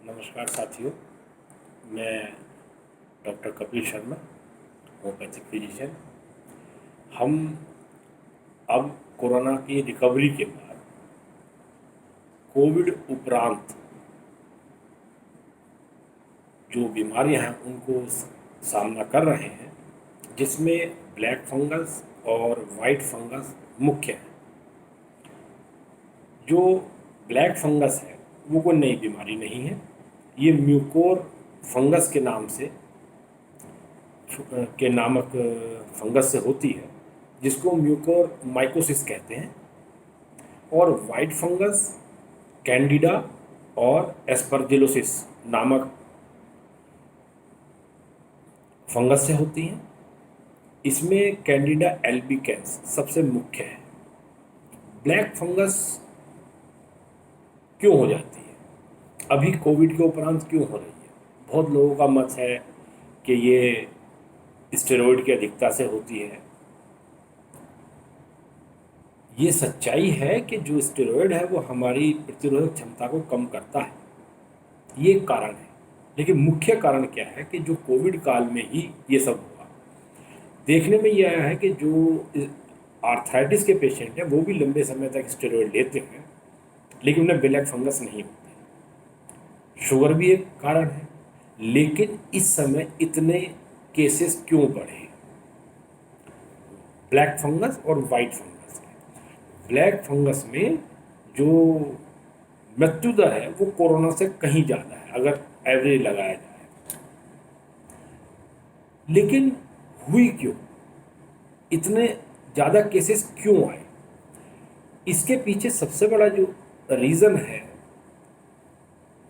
नमस्कार साथियों, मैं doctor Kapil Sharma, homeopathic physician. हम अब कोरोना की रिकवरी के बाद कोविड उपरांत जो बीमारियां हैं उनको सामना कर रहे हैं, जिसमें ब्लैक फंगस और वाइट फंगस मुख्य हैं। जो ब्लैक फंगस है वो कोई नई बीमारी नहीं है। ये म्यूकोर फंगस के नाम से के नामक फंगस से होती है, जिसको म्यूकोर माइकोसिस कहते हैं। और वाइट फंगस कैंडिडा और एस्परजिलोसिस नामक फंगस से होती हैं। इसमें कैंडिडा एल्बिकेंस सबसे मुख्य है। ब्लैक फंगस क्यों हो जाती है, अभी कोविड के उपरांत क्यों हो रही है? बहुत लोगों का मत है कि ये स्टेरॉइड की अधिकता से होती है। ये सच्चाई है कि जो स्टेरॉइड है वो हमारी प्रतिरोधक क्षमता को कम करता है, ये एक कारण है। लेकिन मुख्य कारण क्या है कि जो कोविड काल में ही ये सब हुआ। देखने में ये आया है कि जो आर्थराइटिस के पेशेंट हैं वो भी लंबे समय तक स्टेरॉइड लेते हैं, लेकिन उन्हें ब्लैक फंगस नहीं होती। शुगर भी एक कारण है, लेकिन इस समय इतने केसेस क्यों बढ़े ब्लैक फंगस और वाइट फंगस के? ब्लैक फंगस में जो मृत्यु दर है वो कोरोना से कहीं ज़्यादा है, अगर एवरेज लगाया जाए। लेकिन हुई क्यों, इतने ज़्यादा केसेस क्यों आए? इसके पीछे सबसे बड़ा जो रीज़न है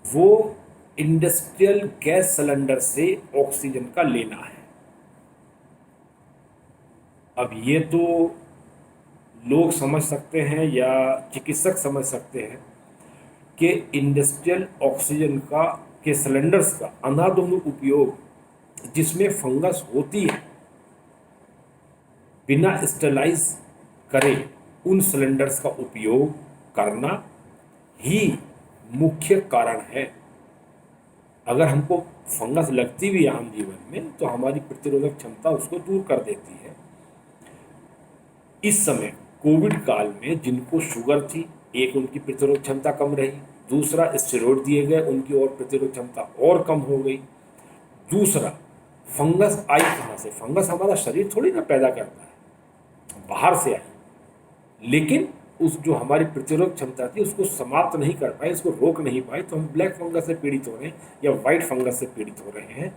वो इंडस्ट्रियल गैस सिलेंडर से ऑक्सीजन का लेना है। अब ये तो लोग समझ सकते हैं या चिकित्सक समझ सकते हैं कि इंडस्ट्रियल ऑक्सीजन का के सिलेंडर्स का अंधाधुंध उपयोग, जिसमें फंगस होती है, बिना स्टेलाइज करे उन सिलेंडर्स का उपयोग करना ही मुख्य कारण है। अगर हमको फंगस लगती भी आम जीवन में तो हमारी प्रतिरोधक क्षमता उसको दूर कर देती है। इस समय कोविड काल में जिनको शुगर थी, एक उनकी प्रतिरोधक क्षमता कम रही, दूसरा स्टेरॉइड दिए गए, उनकी और प्रतिरोधक क्षमता और कम हो गई। दूसरा, फंगस आई कहाँ से? फंगस हमारा शरीर थोड़ी ना पैदा करता है, बाहर से आई। लेकिन उस जो हमारी प्रतिरोधक क्षमता थी उसको समाप्त नहीं कर पाए, उसको रोक नहीं पाए, तो हम ब्लैक फंगस से पीड़ित हो रहे हैं या वाइट फंगस से पीड़ित हो रहे हैं।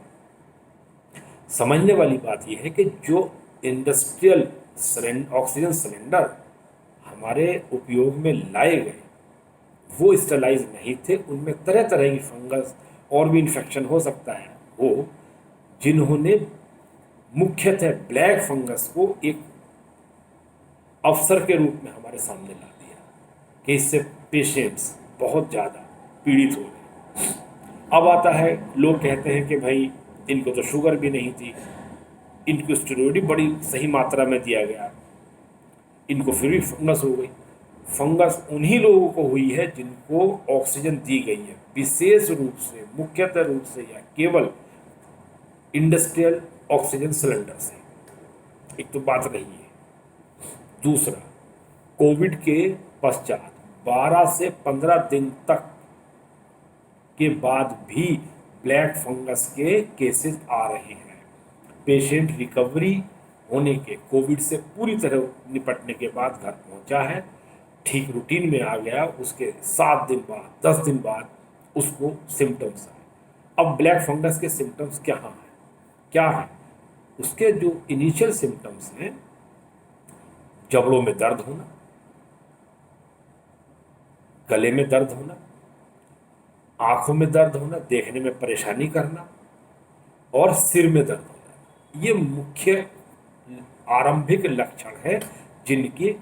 समझने वाली बात यह है कि जो इंडस्ट्रियल ऑक्सीजन सिलेंडर हमारे उपयोग में लाए गए वो स्टेलाइज नहीं थे, उनमें तरह तरह की फंगस और भी इन्फेक्शन हो सकता है, वो जिन्होंने मुख्यतः ब्लैक फंगस को एक अवसर के रूप में हमारे सामने ला दिया कि इससे पेशेंट्स बहुत ज़्यादा पीड़ित हो गए। अब आता है, लोग कहते हैं कि भाई इनको तो शुगर भी नहीं थी, इनको स्टेरॉइड बड़ी सही मात्रा में दिया गया, इनको फिर भी फंगस हो गई। फंगस उन्हीं लोगों को हुई है जिनको ऑक्सीजन दी गई है, विशेष रूप से, मुख्यतः रूप से या केवल इंडस्ट्रियल ऑक्सीजन सिलेंडर से। एक तो बात रही है। दूसरा, कोविड के पश्चात 12 से 15 दिन तक के बाद भी ब्लैक फंगस के केसेस आ रहे हैं। पेशेंट रिकवरी होने के, कोविड से पूरी तरह निपटने के बाद घर पहुंचा है, ठीक रूटीन में आ गया, उसके 7 दिन बाद, 10 दिन बाद उसको सिम्टम्स आए। अब ब्लैक फंगस के सिम्टम्स क्या है? उसके जो इनिशियल सिम्टम्स हैं, जबड़ों में दर्द होना, गले में दर्द होना, आंखों में दर्द होना, देखने में परेशानी करना और सिर में दर्द होना। ये मुख्य आरंभिक लक्षण है जिनकी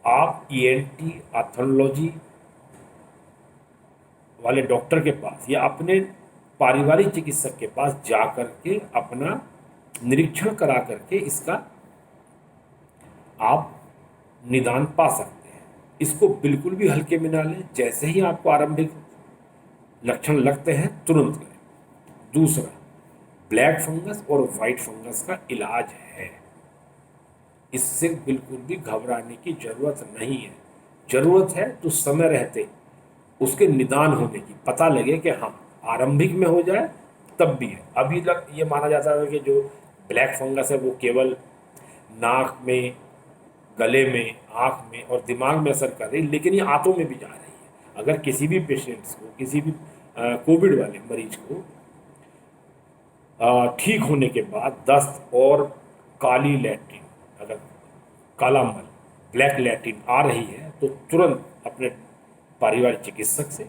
आप ईएनटी ऑथोलॉजी वाले डॉक्टर के पास या अपने पारिवारिक चिकित्सक के पास जा करके अपना निरीक्षण करा करके इसका आप निदान पा सकते हैं। इसको बिल्कुल भी हल्के में ना लें। जैसे ही आपको आरंभिक लक्षण लगते हैं तुरंत करें। दूसरा, ब्लैक फंगस और वाइट फंगस का इलाज है। इससे बिल्कुल भी घबराने की जरूरत नहीं है। जरूरत है तो समय रहते उसके निदान होने की, पता लगे कि हाँ आरंभिक में हो जाए तब भी है। अभी तक ये माना जाता है कि जो ब्लैक फंगस है वो केवल नाक में, गले में, आँख में और दिमाग में असर कर रही है, लेकिन ये आंतों में भी जा रही है। अगर किसी भी पेशेंट्स को, किसी भी कोविड वाले मरीज को ठीक होने के बाद दस्त और काली लैट्रिन, अगर काला मल, ब्लैक लैट्रिन आ रही है तो तुरंत अपने पारिवारिक चिकित्सक से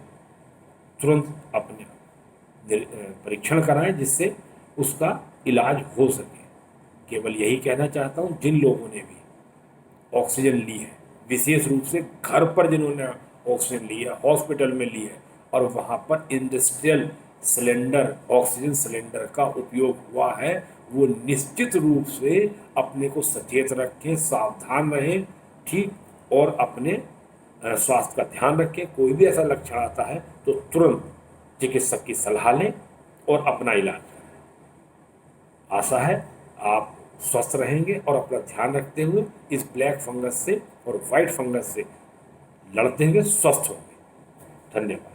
तुरंत अपने परीक्षण कराएं, जिससे उसका इलाज हो सके। केवल यही कहना चाहता हूँ, जिन लोगों ने भी ऑक्सीजन ली है, विशेष रूप से घर पर जिन्होंने ऑक्सीजन ली है, हॉस्पिटल में ली है और वहाँ पर इंडस्ट्रियल सिलेंडर, ऑक्सीजन सिलेंडर का उपयोग हुआ है, वो निश्चित रूप से अपने को सचेत रखें, सावधान रहें, ठीक, और अपने स्वास्थ्य का ध्यान रखें। कोई भी ऐसा लक्षण आता है तो तुरंत चिकित्सक की सलाह लें और अपना इलाज करें। आशा है आप स्वस्थ रहेंगे और अपना ध्यान रखते हुए इस ब्लैक फंगस से और वाइट फंगस से लड़ते हुए स्वस्थ होंगे। धन्यवाद।